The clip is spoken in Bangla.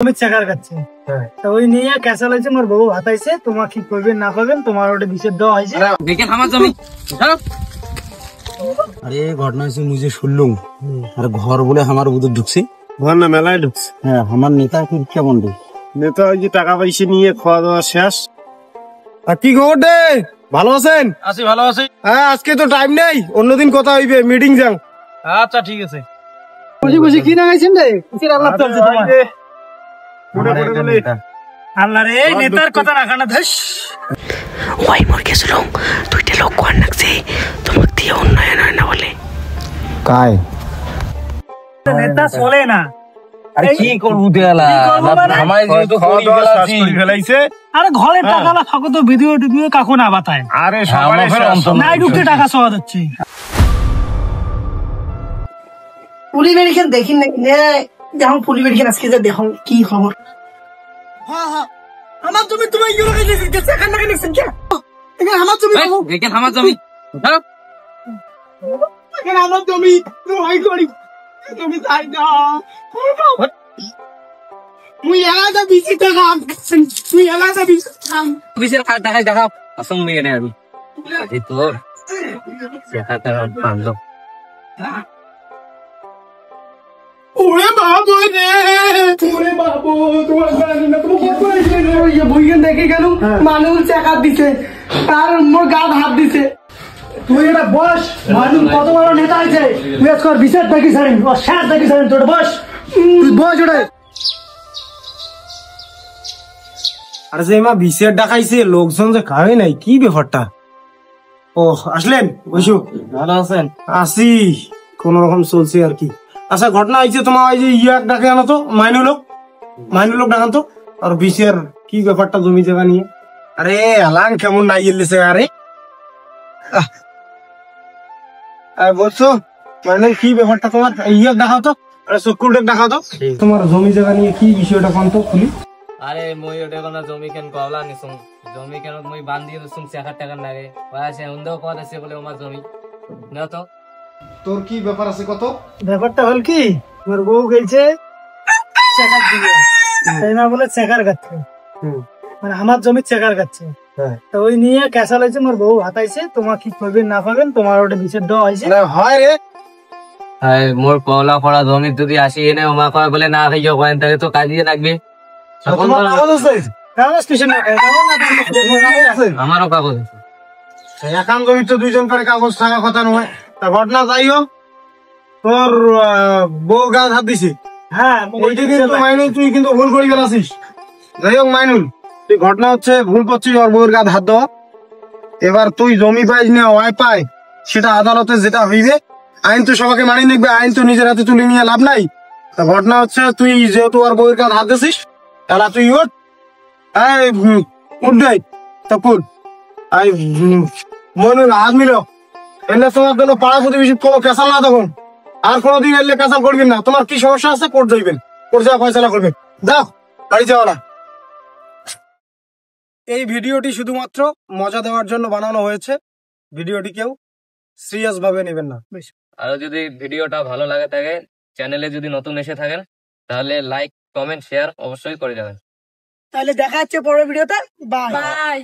জমি চেকার কাছে তো ওই নিয়ে ক্যাসাল হয়েছে মোর বউ হাতাইছে তোমার কি করবেন না করবেন তোমার ওটা বিষয় দেওয়া হয়েছে দেখেন আমার জমি আরে ঘটনা হয়েছে মুঝে শুনলুম আর ঘর বলে আমার বুধ ঢুকছে ঘর না মেলায় ঢুকছে। হ্যাঁ আমার নেতা কি কেমন রে নেতা ওই যে টাকা পয়সা নিয়ে খাওয়া দাওয়া শেষ। আর কি খবর দে, ভালো আছেন? আছি ভালো আছি। হ্যাঁ আজকে তো টাইম নেই, অন্যদিন কথা হইবে, মিটিং যাও। আচ্ছা ঠিক আছে। বসে বসে কি নাগাইছেন রে কিসের আল্লাহ চলছে তোমার আল্লাহ রে এই নেতার কথা রাখা না ধস ওই মোর গেছিলাম দুইটা লোক কোয়ান নাকছে তোমাকে দিয়ে উন্নয়ন হয় না বলে কাই নেতা চলে না। আরে কি করবো দেলা আমার যেহেতু করি ফেলাইছে। আরে ঘরে টাকা না থাকো তো ভিডিও টিডিও কাকু না বাতায় আরে সবার নাই ঢুকতে টাকা চাওয়া যাচ্ছে পুলি মেডিকেল দেখি না যখন পুলি মেডিকেল আজকে যা দেখো কি খবর। আমার জমি তোমার ইউরো গেছে এখান থেকে নিছেন কে এখানে আমার জমি দেখেন আমার জমি এখানে আমার জমি হাই করি তুমি তাই না মুই এলাকা বিসি টাকা তুই এলাকা বিসি বিশের টাকা দেখা আসং মেয়ে নেই আমি এই তোর টাকা পাঁচশো ওরে বাবু রে ওরে বাবু তোমার জানি না তুমি কি করেছিলে ওই বুইগেন দেখে গেল মানুষ টাকা দিছে আর মোর গাত হাত দিছে তুই এটা বস মানুষ কত বড় নেতা আছে তুই আজকাল বিচার দেখি ছাড়েন ও শেষ দেখি ছাড়েন তোর বস তুই বস ওটা আর যে মা বিশের ডাকাইছে লোকজন যে খাওয়াই নাই, কি ব্যাপারটা? ও আসলেন, বসু। ভালো আছেন? আসি, কোন রকম চলছে আর কি। আচ্ছা ঘটনা হয়েছে তোমার ওই যে ইয়াক ডাকে আনো তো, মাইনুলোক ডাকান তো। আর বিশের কি ব্যাপারটা জমি জায়গা নিয়ে? আরে আলাং কেমন নাই গেলেছে আরে বলছো মাইনুল কি ব্যাপারটা তোমার? ইয়াক দেখাও তো, চক্কুরটাক দেখাও তো। তোমার জমি জায়গা নিয়ে কি বিষয়টা কোন তো খুলি। আরে মই ওটা কোন জমি কেন কওলা নিছুম জমি কেন মই বান দিয়ে দিছুম 7000 টাকা লাগে আছে হুন্দাও কত আছে বলে আমার জমি না তো তোর কি ব্যাপার আছে কত? ব্যাপারটা হল কি মোর বউ গেছে চেকার দিবে তাই না বলে চেকার কাছে মানে আমার জমি চেকার কাছে তো ওই নিয়ে ক্যাসাল হয়েছে মোর বউ হাতাইছে তোমার কি করবেন না করবেন তোমার ওটা বিষয় দেওয়া হয়েছে হয় রে মোর কওলা পড়া জমি যদি আসি এনে ওমা কয় বলে না খাইও কয়েন তাকে তো কাজিয়ে লাগবে আমারও কাগজ একান জমি তো দুইজন করে কাগজ থাকা কথা নয়। তা ঘটনা যাই হোক, তোর বউ গাছ হাত দিছে। হ্যাঁ ওইটা কিন্তু মাইনুল তুই কিন্তু ভুল করে গেছিস। যাই হোক মাইনুল, তুই ঘটনা হচ্ছে ভুল করছিস ওর বউর গাছ হাত দেওয়া। এবার তুই জমি পাইস না ওয়াই পাই, সেটা আদালতে যেটা হইবে। আইন তো সবাইকে মানি নিবে, আইন তো নিজের হাতে তুলে নিয়ে লাভ নাই। তা ঘটনা হচ্ছে তুই যেহেতু ওর বউর গাছ হাত দিছিস, তাহলে তুই উঠ উঠ তা পুট মনুল হাত মিল এলে তোমার জন্য পাড়া প্রতিবেশী কোনো ক্যাসাল না তখন আর কোনোদিন এলে ক্যাসাল করবেন না। তোমার কি সমস্যা আছে কোর্ট যাইবেন, কোর্ট যাওয়া ফয়সালা করবেন। যাও বাড়ি যাও না। এই ভিডিওটি শুধুমাত্র মজা দেওয়ার জন্য বানানো হয়েছে, ভিডিওটি কেউ সিরিয়াস ভাবে নেবেন না। আর যদি ভিডিওটা ভালো লাগে থাকে চ্যানেলে যদি নতুন এসে থাকেন তাহলে লাইক কমেন্ট শেয়ার অবশ্যই করে যাবেন। তাহলে দেখা যাচ্ছে পরের ভিডিওতে। বাই।